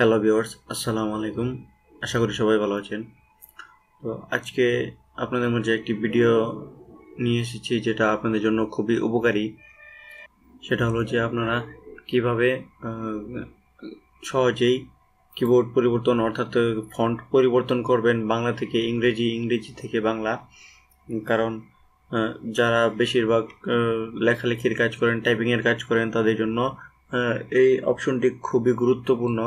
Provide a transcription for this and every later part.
Hello viewers, আসসালামু আলাইকুম। আশা করি সবাই ভালো আছেন। তো আজকে আপনাদের মাঝে একটি ভিডিও নিয়ে এসেছি যেটা আপনাদের জন্য খুবই উপকারী। সেটা হলো যে আপনারা কিভাবে সহজেই কিবোর্ড পরিবর্তন অর্থাৎ ফন্ট পরিবর্তন করবেন বাংলা থেকে ইংরেজি, ইংরেজি থেকে বাংলা। কারণ যারা বেশিরভাগ লেখালেখির কাজ করেন, টাইপিংয়ের কাজ করেন, তাদের জন্য এই অপশনটি খুবই গুরুত্বপূর্ণ।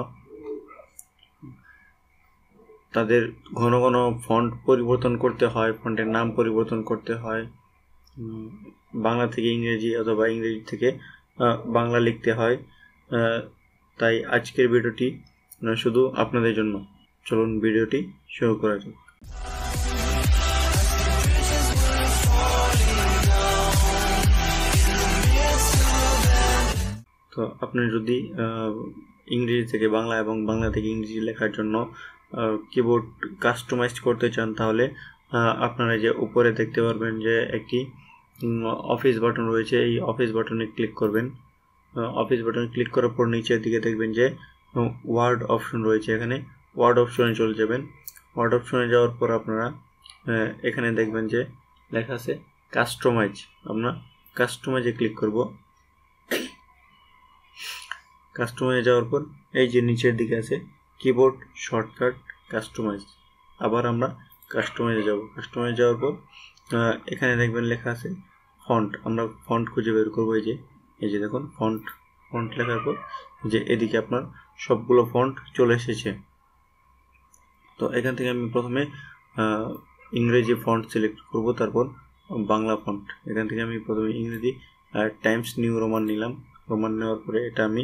তাদের ঘন ঘন ফন্ট পরিবর্তন করতে হয়, ফন্টের নাম পরিবর্তন করতে হয়, বাংলা থেকে ইংরেজি অথবা ইংরেজি থেকে বাংলা লিখতে হয়। তাই আজকের ভিডিওটি শুধু আপনাদের জন্য। চলুন ভিডিওটি শুরু করা যাক। তো আপনি যদি ইংরেজি থেকে বাংলা এবং বাংলা থেকে ইংরেজি লেখার জন্য কিবোর্ড কাস্টমাইজ করতে চান, তাহলে আপনারা যে উপরে দেখতে পারবেন যে একটি অফিস বাটন রয়েছে, এই অফিস বাটনে ক্লিক করবেন। অফিস বাটনে ক্লিক করার পর নিচের দিকে দেখবেন যে ওয়ার্ড অপশন রয়েছে। এখানে ওয়ার্ড অপশনে চলে যাবেন। ওয়ার্ড অপশনে যাওয়ার পর আপনারা এখানে দেখবেন যে লেখা আছে কাস্টমাইজ। আমরা কাস্টমাইজে ক্লিক করব। কাস্টমাইজে যাওয়ার পর এই যে নিচের দিকে আছে কিবোর্ড শর্টকাট কাস্টমাইজ। আবার আমরা কাস্টমাইজে যাব। কাস্টমাইজে যাওয়ার পর এখানে দেখবেন লেখা আছে ফন্ট। আমরা ফন্ট খুঁজে বের করবো। এই যে দেখুন ফন্ট লেখার পর যে এদিকে আপনার সবগুলো ফন্ট চলে এসেছে। তো এখান থেকে আমি প্রথমে ইংরেজি ফন্ট সিলেক্ট করব, তারপর বাংলা ফন্ট। এখান থেকে আমি প্রথমে ইংরেজি টাইমস নিউ রোমান নিলাম। রোমান নেওয়ার পরে এটা আমি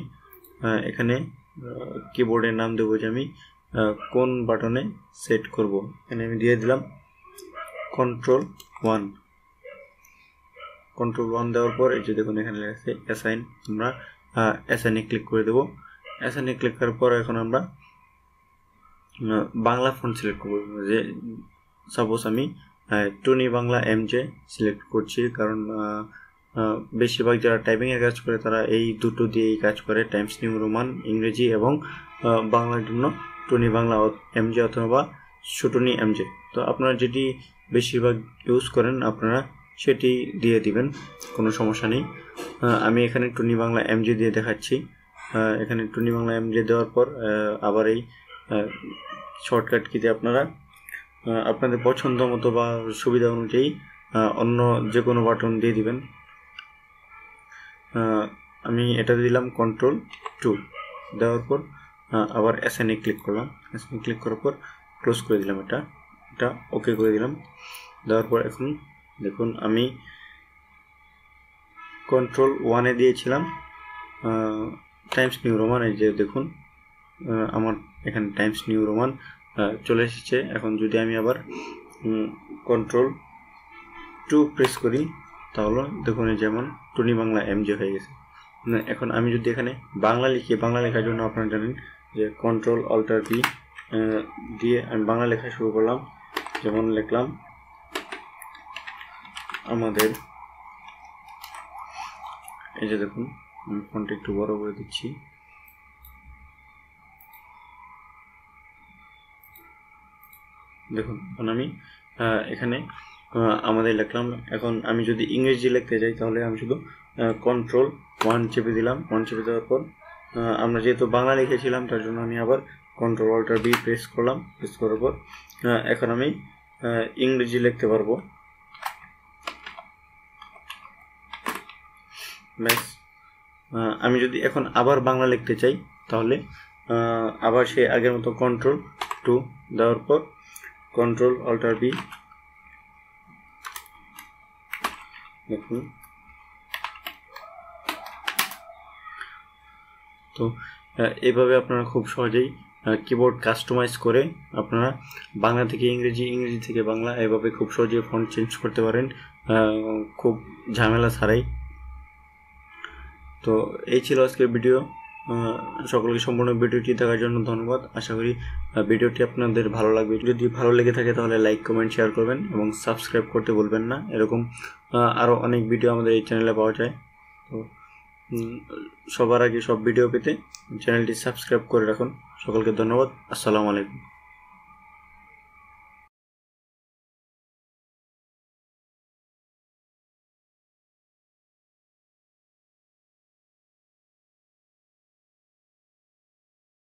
এখানে কিবোর্ডের নাম দেবো যে আমি কোন বাটনে সেট করব। এখানে আমি দিয়ে দিলাম Ctrl+1। Ctrl+1 দেওয়ার পর এই যে দেখুন এখানে লেখা আছে অ্যাসাইন। আমরা অ্যাসাইনে ক্লিক করে দেবো। অ্যাসাইনে ক্লিক করার পর এখন আমরা বাংলা ফন্ট সিলেক্ট করব। যে সাপোজ আমি টনি বাংলা এমজে সিলেক্ট করছি, কারণ বেশিরভাগ যারা টাইপিংয়ের কাজ করে তারা এই দুটো দিয়েই কাজ করে, টাইমস নিউ রোমান ইংরেজি এবং বাংলার জন্য টনি বাংলা এমজে অথবা সুটনি এমজে। তো আপনারা যেটি বেশিরভাগ ইউজ করেন আপনারা সেটি দিয়ে দিবেন, কোনো সমস্যা নেই। আমি এখানে টনি বাংলা এমজে দিয়ে দেখাচ্ছি। এখানে টনি বাংলা এমজে দেওয়ার পর আবার এই শর্টকাট কিতে আপনারা আপনাদের পছন্দ মতো বা সুবিধা অনুযায়ী অন্য যে কোনো বাটন দিয়ে দিবেন। আমি এটা দিলাম Ctrl+2 দেওয়ার পর আবার অ্যাসাইনে ক্লিক করলাম। অ্যাসাইনে ক্লিক করার পর ক্লোজ করে দিলাম। এটা ওকে করে দিলাম। দেওয়ার পর এখন দেখুন আমি Ctrl+1 দিয়েছিলাম টাইমস নিউ রোমান। এই যে দেখুন আমার এখানে টাইমস নিউ রোমান চলে এসেছে। এখন যদি আমি আবার Ctrl+2 প্রেস করি তাহলে দেখুন যেমন টনি বাংলা এমজে হয়ে গেছে। এখন আমি যদি এখানে বাংলা লিখি, বাংলা লেখার জন্য আপনারা জানেন যে Ctrl+Alt+V দিয়ে আমি বাংলা লেখা শুরু করলাম। যেমন লিখলাম আমাদের। এই যে দেখুন আমি ফন্টটা একটু বড় করে দিচ্ছি। দেখুন এখন আমি এখানে আমাদের লিখলাম। এখন আমি যদি ইংরেজি লিখতে যাই তাহলে আমি শুধু Ctrl+1 চেপে দিলাম। 1 চেপে দেওয়ার পর আমরা যেহেতু বাংলা লিখেছিলাম তার জন্য আমি আবার Ctrl+Alt+V প্রেস করলাম। প্রেস করার পর এখন আমি ইংরেজি লিখতে পারবো। ব্যাস। আমি যদি এখন আবার বাংলা লিখতে চাই তাহলে আবার সেই আগের মতো Ctrl+2 দেওয়ার পর Ctrl+Alt+V। দেখুন তো এইভাবে আপনারা খুব সহজেই কিবোর্ড কাস্টমাইজ করে আপনারা বাংলা থেকে ইংরেজি, ইংরেজি থেকে বাংলা এভাবে খুব সহজেই ফন্ট চেঞ্জ করতে পারেন, খুব ঝামেলা ছাড়াই। তো এই ছিল আজকের ভিডিও। সকলকে সম্পূর্ণ ভিডিওটি দেখার জন্য ধন্যবাদ। আশা করি ভিডিওটি আপনাদের ভালো লাগবে। যদি ভালো লেগে থাকে তাহলে লাইক, কমেন্ট, শেয়ার করবেন এবং সাবস্ক্রাইব করতে ভুলবেন না। এরকম আরও অনেক ভিডিও আমাদের এই চ্যানেলে পাওয়া যায়। তো সবার আগে সব ভিডিও পেতে চ্যানেলটি সাবস্ক্রাইব করে রাখুন। সকলকে ধন্যবাদ। আসসালামু আলাইকুম।